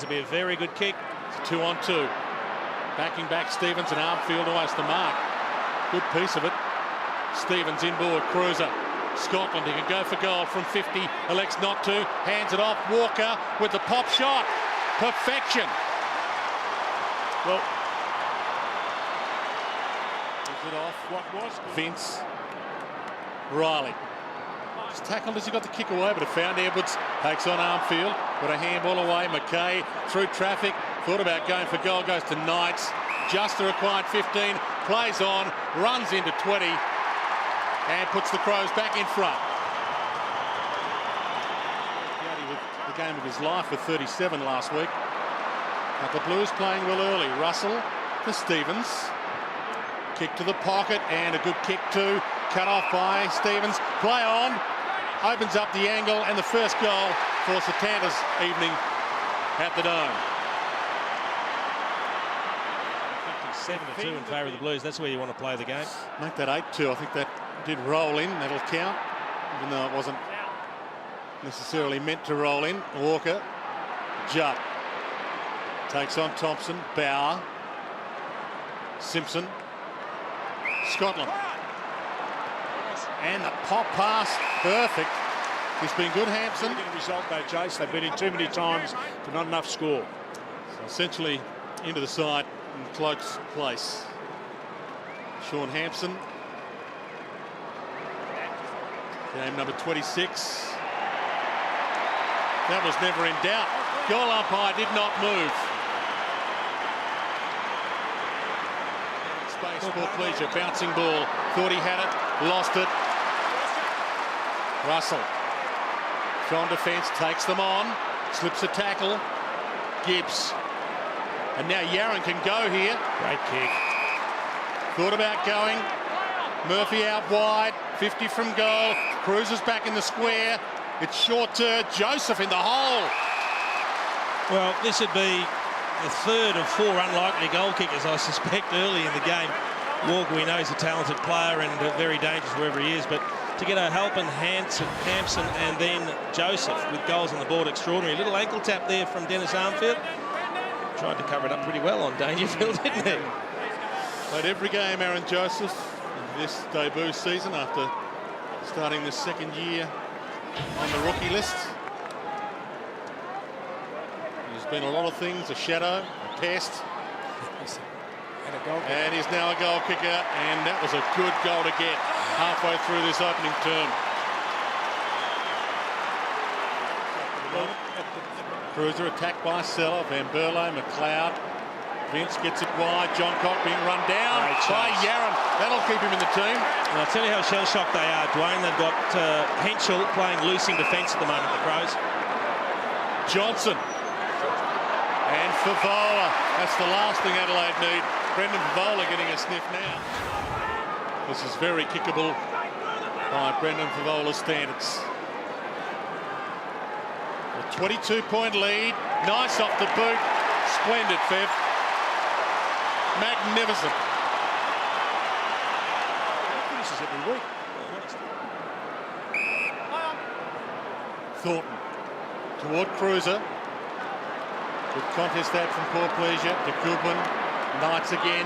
This will be a very good kick. It's 2-on-2. Backing back Stevens and Armfield almost the mark. Good piece of it. Stevens inboard, Cruiser. Scotland, he can go for goal from 50, elects not to, hands it off. Walker with the pop shot. Perfection. Well, is it off? What was Vince Riley? He's tackled as he got the kick away, but it found Edwards. Takes on Armfield. Got a handball away. McKay through traffic. Thought about going for goal. Goes to Knights. Just the required 15. Plays on. Runs into 20. And puts the Crows back in front. With the game of his life with 37 last week. But the Blues playing well early. Russell to Stevens. Kick to the pocket and a good kick too. Cut off by Stevens. Play on. Opens up the angle and the first goal for Satanta's evening at the Dome. 7-2 in favour of the Blues. That's where you want to play the game. Make that 8-2. I think that did roll in. That'll count, even though it wasn't necessarily meant to roll in. Walker. Judd. Takes on Thompson. Bauer. Simpson. Scotland. And the pop pass. Perfect. He's been good, Hampson. Good result though, Jace. They've been in too many times for not enough score. So essentially into the side in close place. Sean Hampson. Game number 26. That was never in doubt. Goal umpire did not move. Space for pleasure. Bouncing ball. Thought he had it. Lost it. Russell. From defence. Takes them on. Slips a tackle. Gibbs. And now Yaron can go here. Great kick. Thought about going. Murphy out wide. 50 from goal. Cruiser's back in the square. It's short to Joseph in the hole. Well, this would be the third of four unlikely goal kickers, I suspect, early in the game. Walker, we know, he's a talented player and very dangerous wherever he is, but to get O'Halpin, Hampson, and then Joseph with goals on the board, extraordinary. Little ankle tap there from Dennis Armfield. Tried to cover it up pretty well on Dangerfield, didn't he? Played every game, Aaron Joseph, in this debut season after starting the second year on the rookie list. There's been a lot of things, a shadow, a pest. And he's now a goal kicker, and that was a good goal to get halfway through this opening term. Cruiser attacked by Seller, Van Berlo, McLeod. Vince gets it wide, John Cock being run down by Yaron. That'll keep him in the team. And I'll tell you how shell-shocked they are, Dwayne. They've got Henschel playing loose in defence at the moment, the Crows. Johnson. And Favola. That's the last thing Adelaide need. Brendan Favola getting a sniff now. This is very kickable by Brendan Favola's standards. A 22-point lead. Nice off the boot. Splendid, Fev. Magnificent. Finishes every week. Thornton toward Cruiser. Good contest that from Poor Pleasure to Goodwin. Knights again.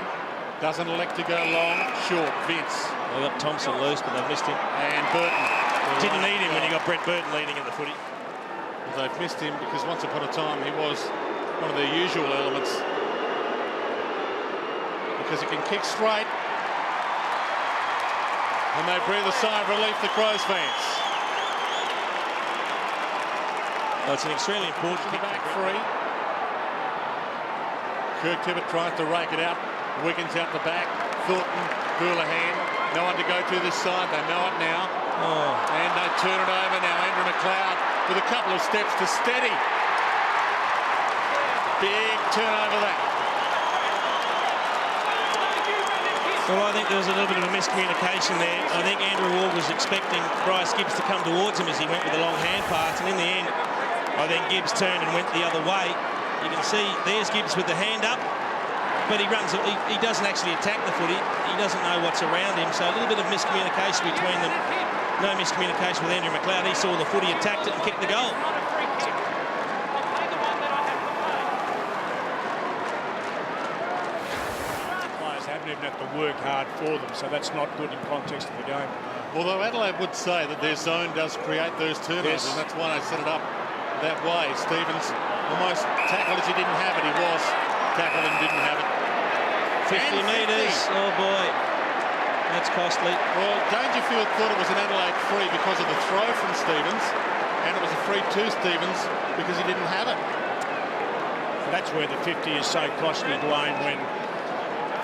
Doesn't elect to go long. Short. Vince. They've got Thompson loose, but they've missed him. And Burton. Didn't need him when you got Brett Burton leading in the footy. Well, they've missed him because once upon a time he was one of their usual elements. Because he can kick straight. And they breathe a sigh of relief, the Crows fans. Well, it's an extremely important kick. Back free. Kirk Tibbett tries to rake it out. Wiggins out the back. Thornton, Houlihan. No one to go to this side. They know it now. Oh. And they turn it over now. Andrew McLeod with a couple of steps to steady. Big turnover that. Well, I think there was a little bit of a miscommunication there. I think Andrew Ward was expecting Bryce Gibbs to come towards him as he went with a long hand pass, and in the end, I think Gibbs turned and went the other way. You can see there's Gibbs with the hand up, but he runs. He doesn't actually attack the footy. He doesn't know what's around him, so a little bit of miscommunication between them. No miscommunication with Andrew McLeod. He saw the footy, attacked it, and kicked the goal. haven't even had to work hard for them, so that's not good in context of the game. Although Adelaide would say that their zone does create those turnovers, and that's why they set it up that way. Stevens almost tackled as he didn't have it. He was tackled and didn't have it. 50 metres, oh boy, that's costly. Well, Dangerfield thought it was an Adelaide free because of the throw from Stevens, and it was a free to Stevens because he didn't have it. And that's where the 50 is so costly, Dwayne, when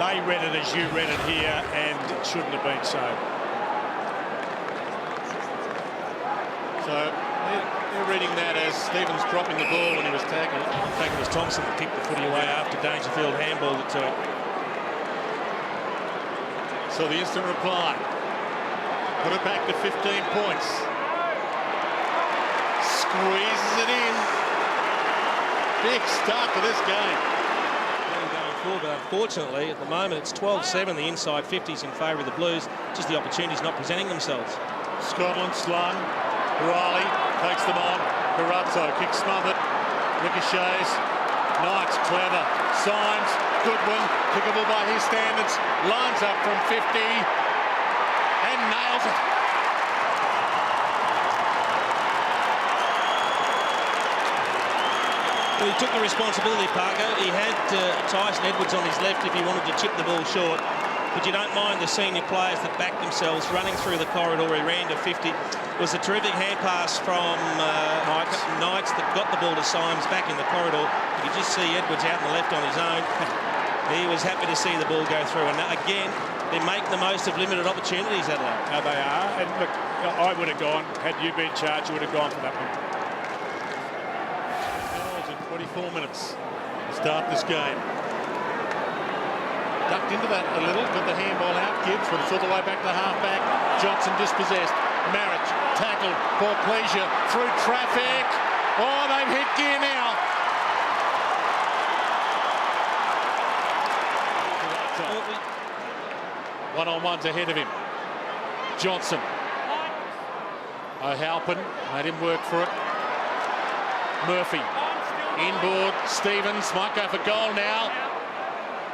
they read it as you read it here, and it shouldn't have been so. So they're reading that as Stevens dropping the ball when he was tackled. I think it was Thompson that kicked the footy away after Dangerfield handballed it to it. So the instant reply. Put it back to 15 points. Squeezes it in. Big start to this game. Going forward, but unfortunately, at the moment, it's 12-7. The inside 50s in favour of the Blues. Just the opportunities not presenting themselves. Scotland slung. Riley takes them on. Carazzo kicks smothered. Ricochets. Knights clever. Symes. Goodwin. Kickable by his standards. Lines up from 50 and nails it. Well, he took the responsibility, Parker. He had Tyson Edwards on his left if he wanted to chip the ball short. But you don't mind the senior players that back themselves running through the corridor. He ran to 50. It was a terrific hand pass from Knights that got the ball to Symes back in the corridor. You could just see Edwards out on the left on his own. He was happy to see the ball go through. And again, they make the most of limited opportunities, Adelaide. Now they are. And look, I would have gone, had you been charged, you would have gone for that one. 24 minutes to start this game. Ducked into that a little, got the handball out. Gibbs, but it's all the way back to half-back. Johnson dispossessed. Marriage, tackled. Poor pleasure through traffic. Oh, they've hit gear now. One-on-one's ahead of him. Johnson. O'Halpin made him work for it. Murphy. Inboard. Stevens might go for goal now.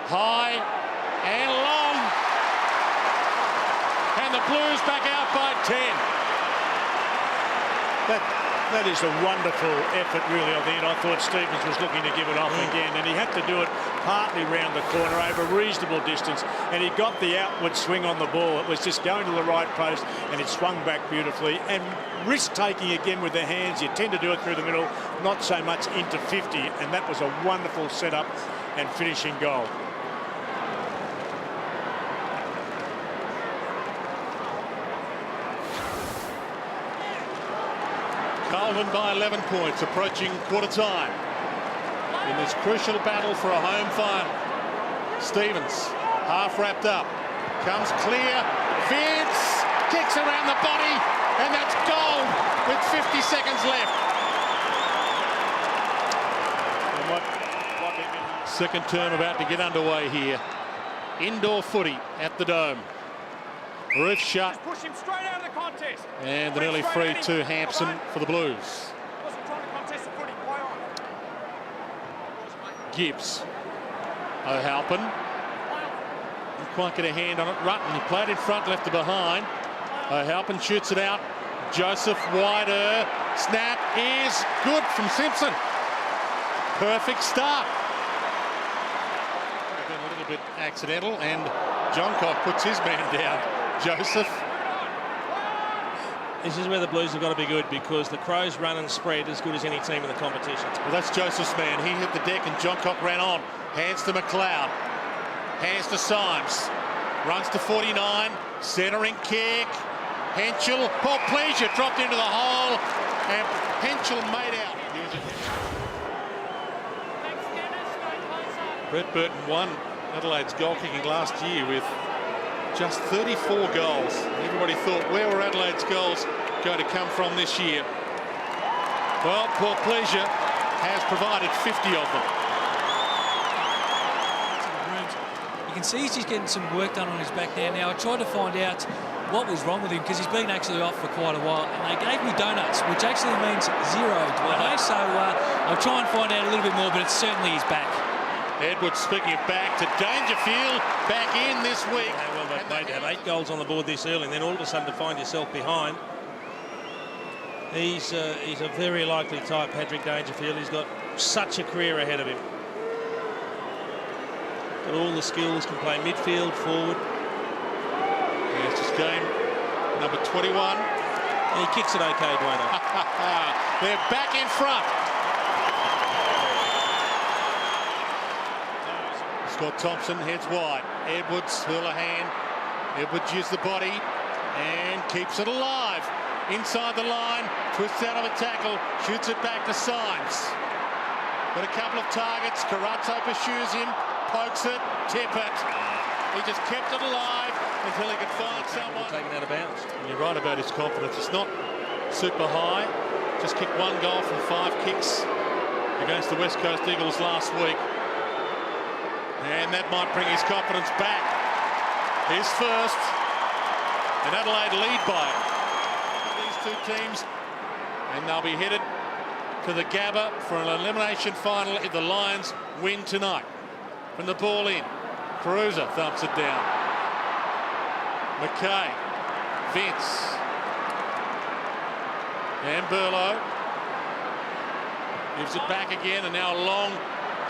High and long. And the Blues back out by 10. That is a wonderful effort, really, I think. I thought Stevens was looking to give it off again, and he had to do it partly round the corner over a reasonable distance, and he got the outward swing on the ball. It was just going to the right post, and it swung back beautifully. And risk-taking again with the hands, you tend to do it through the middle, not so much into 50, and that was a wonderful setup and finishing goal. Carlton by 11 points, approaching quarter time in this crucial battle for a home final. Stevens, half wrapped up, comes clear. Vince kicks around the body, and that's goal with 50 seconds left. Second term about to get underway here. Indoor footy at the Dome. Roof shut. Push him straight out of the contest. And the nearly free to Hampson for the Blues. Wasn't trying to contest the footy. Play on. Gibbs. O'Halpin. Didn't quite get a hand on it. Rutten, he played in front, left it behind. O'Halpin shoots it out. Joseph wider. Snap is good from Simpson. Perfect start. Been a little bit accidental, and Johncock puts his man down. Joseph. This is where the Blues have got to be good, because the Crows run and spread as good as any team in the competition. Well, that's Joseph's man. He hit the deck and Johncock ran on. Hands to McLeod. Hands to Symes. Runs to 49. Centering kick. Henschel. Poor pleasure dropped into the hole. And Henschel made out. Brett Burton won Adelaide's goal kicking last year with just 34 goals. Everybody thought, where were Adelaide's goals going to come from this year? Well, poor pleasure has provided 50 of them. You can see he's just getting some work done on his back now. Now, I tried to find out what was wrong with him, because he's been actually off for quite a while, and they gave me donuts, which actually means zero, Dwayne. So I'll try and find out a little bit more, but it's certainly his back. Edwards, speaking of back to Dangerfield, back in this week. Well, they've made to have 8 goals on the board this early, and then all of a sudden to find yourself behind. He's a very likely type, Patrick Dangerfield. He's got such a career ahead of him. Got all the skills, can play midfield, forward. Yeah, it's just game number 21. And he kicks it okay, Dwayne. They're back in front. Scott Thompson heads wide. Edwards, Houlihan. Edwards uses the body and keeps it alive. Inside the line, twists out of a tackle, shoots it back to Symes. Got a couple of targets. Carazzo pursues him, pokes it, tip it. He just kept it alive until he could find someone. Taken out of bounds. And you're right about his confidence. It's not super high. Just kicked 1 goal from 5 kicks against the West Coast Eagles last week. And that might bring his confidence back. His first. And Adelaide lead by it. These two teams. And they'll be headed to the Gabba for an elimination final if the Lions win tonight. From the ball in. Cruiser thumps it down. McKay. Vince. And Burlow. Gives it back again, and now a long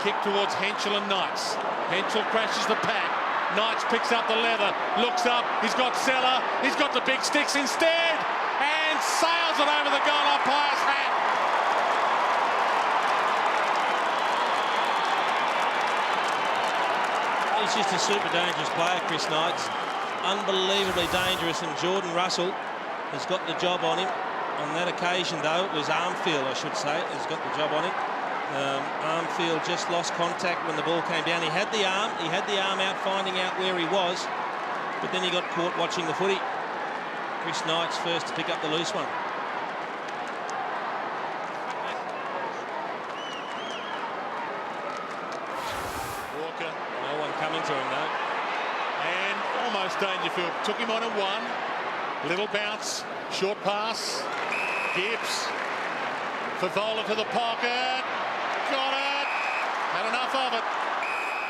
kick towards Henschel and Knights. Henschel crashes the pack. Knights picks up the leather, looks up, he's got Seller, he's got the big sticks instead, and sails it over the goal umpire's hat. He's just a super dangerous player, Chris Knights. Unbelievably dangerous, and Jordan Russell has got the job on him. On that occasion, though, it was Armfield, I should say, has got the job on him. Armfield just lost contact when the ball came down. He had the arm out, finding out where he was, but then he got caught watching the footy. Chris Knights first to pick up the loose one. Walker. No one coming to him, though. And almost Dangerfield. Took him on a 1. Little bounce. Short pass. Gibbs. Favola to the pocket. Got it. Had enough of it.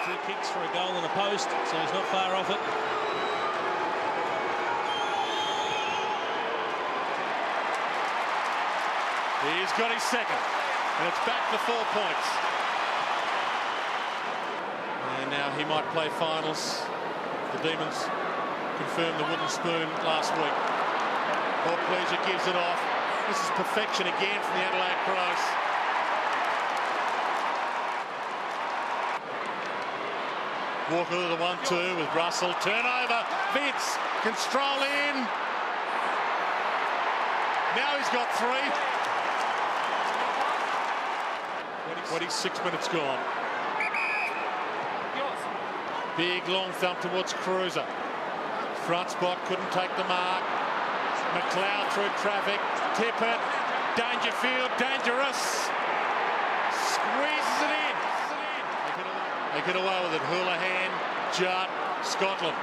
2 kicks for a goal and a post, so he's not far off it. He's got his second. And it's back to 4 points. And now he might play finals. The Demons confirmed the wooden spoon last week. Paul Pleasure gives it off. This is perfection again from the Adelaide Crows. Walker with a 1-2 with Russell. Turnover. Vince can stroll in. Now he's got 3. 26 minutes gone. Big long thump towards Cruiser. Front spot, couldn't take the mark. McLeod through traffic. Tip it. Dangerfield, dangerous. Squeezes it in. They get away with it. Houlihan, Judd, Scotland.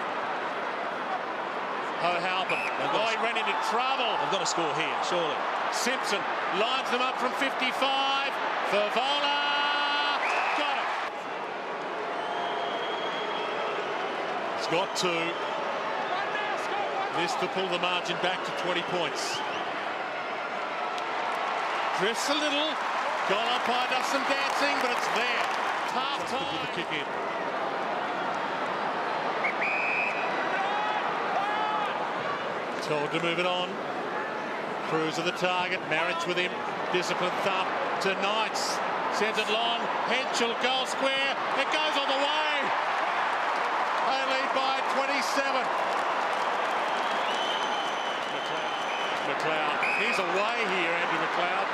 O'Halpin. Oh, he ran into trouble. They've got to score here, surely. Simpson lines them up from 55. Favola. Got it. He's got 2. This to pull the margin back to 20 points. Drifts a little. Goal umpire does some dancing, but it's there. Half time with the kick in. Told to move it on. Cruz of the target. Marriage with him. Disciplined thump to Knights. Sends it long. Henschel, goal square. It goes all the way. They lead by 27. McLeod. He's away here, Andrew McLeod.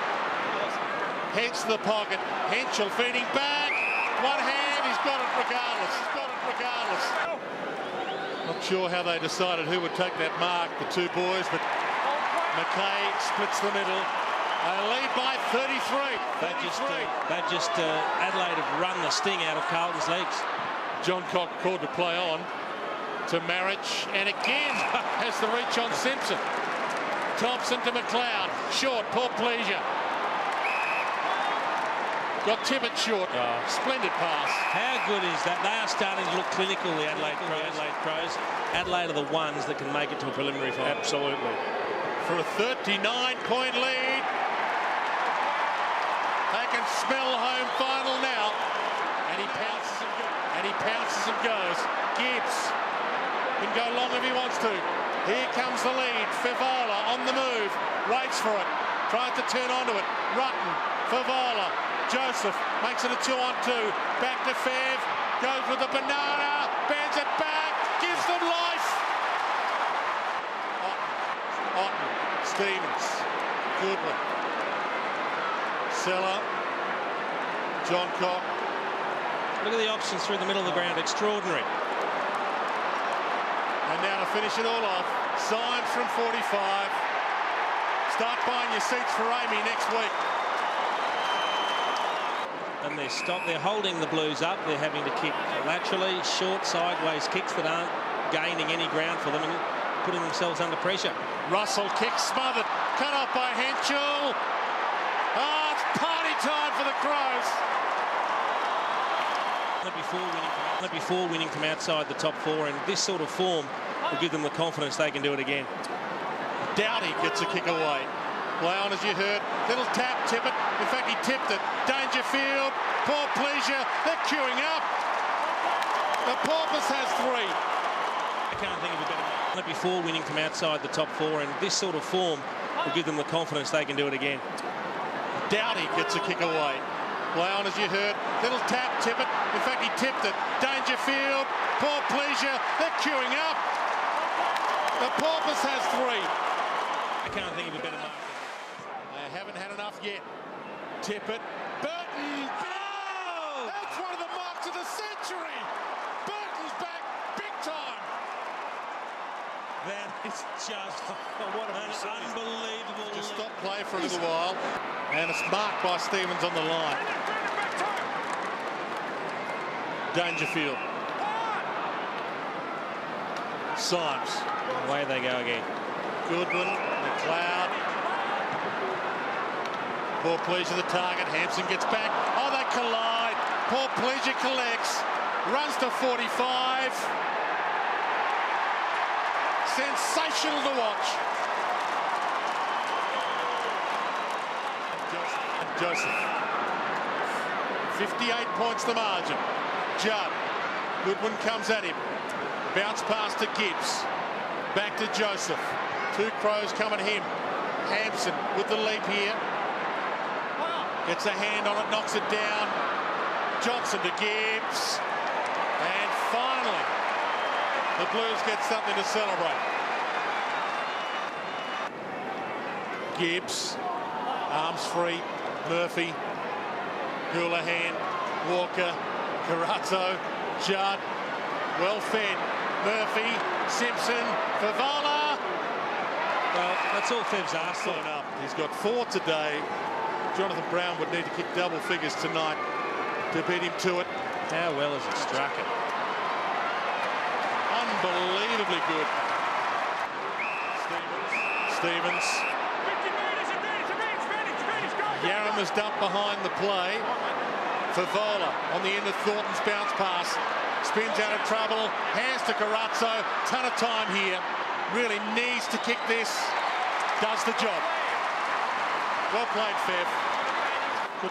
Heads to the pocket. Henschel feeding back. One hand. He's got it regardless. He's got it regardless. Not sure how they decided who would take that mark, the 2 boys, but McKay splits the middle. They lead by 33. Adelaide have run the sting out of Carlton's legs. John Cock called to play on to Marriage, and again has the reach on Simpson. Thompson to McLeod. Short, poor pleasure. Got Tippett short. Splendid pass. How good is that? They are starting to look clinical, the Adelaide Crows. Adelaide are the ones that can make it to a preliminary final. Absolutely. For a 39-point lead. They can smell home final now. And he pounces and goes. Gibbs can go long if he wants to. Here comes the lead. Favola on the move. Waits for it. Tries to turn onto it. Rutten. Favola. Joseph makes it a 2-on-2. Back to Fev. Goes with the banana. Bends it back. Gives them life. Otten. Stevens. Goodwin. Seller. John Cock. Look at the options through the middle of the ground. Extraordinary. And now to finish it all off, Symes from 45. Start buying your seats for Amy next week. And they're holding the Blues up. They're having to kick laterally, short, sideways kicks that aren't gaining any ground for them and putting themselves under pressure. Russell kicks smothered. Cut off by Henschel. It's party time for the Crows. Before winning from outside the top four, and this sort of form will give them the confidence they can do it again. Doughty gets a kick away. Play on as you heard. Little tap, Tippett. In fact, he tipped it. Dangerfield. Poor pleasure. They're queuing up. The Porpoise has 3. I can't think of a better moment. Before winning from outside the top four, and this sort of form will give them the confidence they can do it again. Doughty gets a kick away. Play on as you heard. Little tap, Tippett. In fact, he tipped it. Dangerfield. Poor pleasure. They're queuing up. The Porpoise has 3. I can't think of a better moment. They haven't had enough yet. Tippett. Burton. Oh! That's one of the marks of the century. Burton's back big time. That is just what an unbelievable. Just stop play for a little while. And it's marked by Stevens on the line. Dangerfield. Symes. Away they go again. Goodwin. McLeod. Poor pleasure the target. Hampson gets back. Oh, they collide. Poor pleasure collects. Runs to 45. Sensational to watch. Joseph. 58 points the margin. Judd. Goodwin comes at him. Bounce pass to Gibbs. Back to Joseph. 2 Crows come at him. Hampson with the leap here. Gets a hand on it, knocks it down. Johnson to Gibbs. And finally, the Blues get something to celebrate. Gibbs. Arms free. Murphy. Houlihan. Walker. Carazzo. Judd. Well fed. Murphy. Simpson. Favola. Well, that's all Fev's asked for. He's got 4 today. Jonathan Brown would need to kick double figures tonight to beat him to it. How well has he struck it? Unbelievably good. Stevens. Yarram is dumped behind the play. Favola on the end of Thornton's bounce pass. Spins out of trouble. Hands to Carazzo. Ton of time here. Really needs to kick this. Does the job. Well played, Fev. Good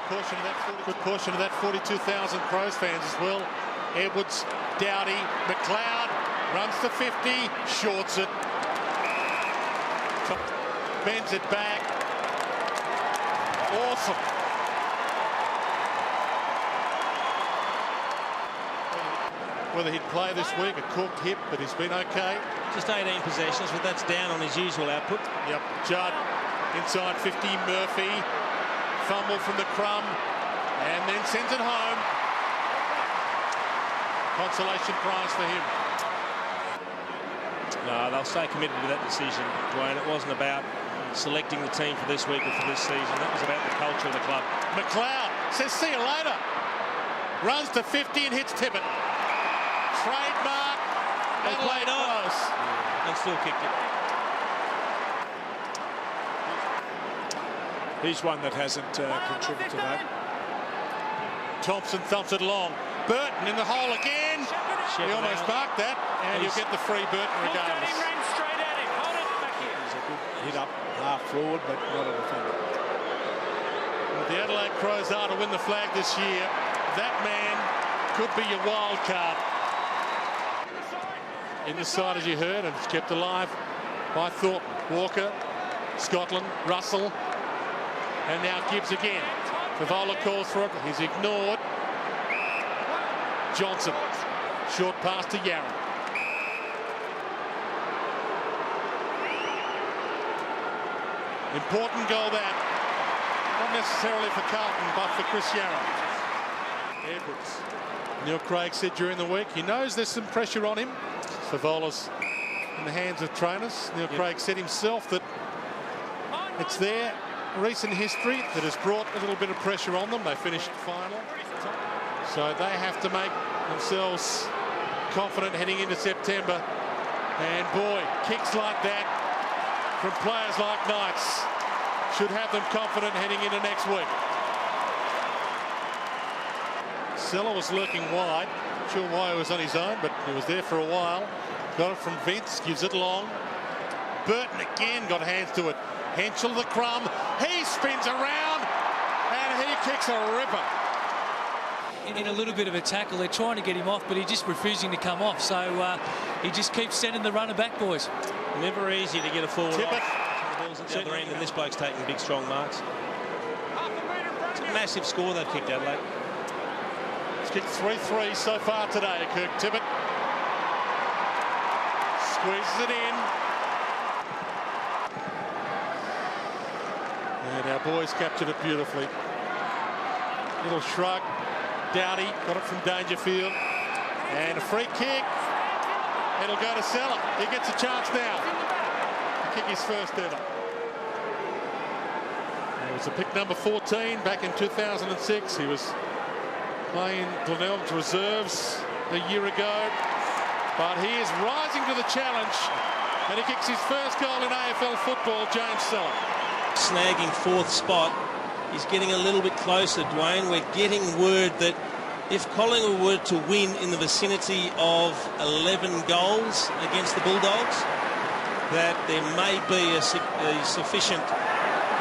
portion of that 42,000 Crows fans as well. Edwards, Doughty, McLeod runs to 50, shorts it. Bends it back. Awesome. Whether he'd play this week, a corked hip, but he's been okay. Just 18 possessions, but that's down on his usual output. Yep, Judd inside 50, Murphy. Fumble from the crumb and then sends it home. Consolation prize for him. No, they'll stay committed to that decision, Dwayne. It wasn't about selecting the team for this week or for this season. That was about the culture of the club. McLeod says, see you later. Runs to 50 and hits Tippett. Trademark. They played on. And still kicked it. He's one that hasn't contributed to that. Thompson thumps it long. Burton in the hole again. He almost marked that, and you'll get the free Burton regardless. He ran straight at him. Hold it back here. He's a good hit up half forward, but not a defender. Well, the Adelaide Crows are to win the flag this year. That man could be your wild card. In the side, as you heard, and it's kept alive by Thornton, Walker, Scotland, Russell, and now Gibbs again. Favola calls for it. He's ignored. Johnson, short pass to Yarra. Important goal that. Not necessarily for Carlton, but for Chris Yarra. Edwards. Neil Craig said during the week he knows there's some pressure on him. Favola's in the hands of trainers. Neil Craig said himself that it's their recent history that has brought a little bit of pressure on them. They finished final, so they have to make themselves confident heading into September. And boy, kicks like that from players like Knights should have them confident heading into next week. Sella was lurking wide. Not sure why he was on his own, but he was there for a while. Got it from Vince, gives it long. Burton again got hands to it. Henschel the crumb. He spins around and he kicks a ripper. In a little bit of a tackle, they're trying to get him off, but he's just refusing to come off. So he just keeps sending the runner back, boys. Never easy to get a forward Tippett. off. The ball's at the other end, and this bloke's taking big, strong marks. It's a massive score they've kicked, Adelaide. It's kicked 3-3 so far today. Kirk Tippett squeezes it in. And our boys captured it beautifully. Little shrug. Dowdy got it from Dangerfield. And a free kick. It'll go to Sella. He gets a chance now to kick his first ever. It was a pick number 14 back in 2006. He was playing Glenelg's reserves a year ago. But he is rising to the challenge. And he kicks his first goal in AFL football, James Sella. Snagging fourth spot. He's getting a little bit closer, Dwayne. We're getting word that if Collingwood were to win in the vicinity of 11 goals against the Bulldogs, that there may be a sufficient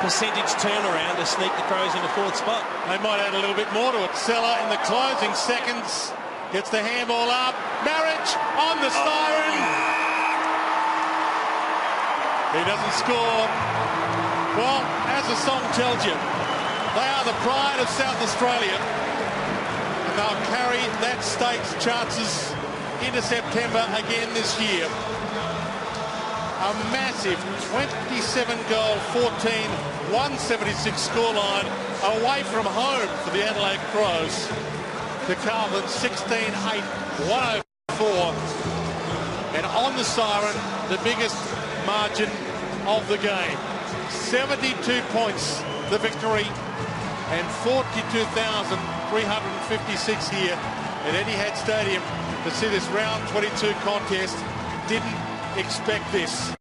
percentage turnaround to sneak the Crows into fourth spot. They might add a little bit more to it. Sella in the closing seconds gets the handball up. Marriage on the siren. He doesn't score. Well, as the song tells you, they are the pride of South Australia, and they'll carry that state's chances into September again this year. A massive 27-goal, 14-176 scoreline away from home for the Adelaide Crows. The Carlton 16-8, 104. And on the siren, the biggest margin of the game. 72 points, the victory, and 42,356 here at Etihad Stadium to see this round 22 contest. Didn't expect this.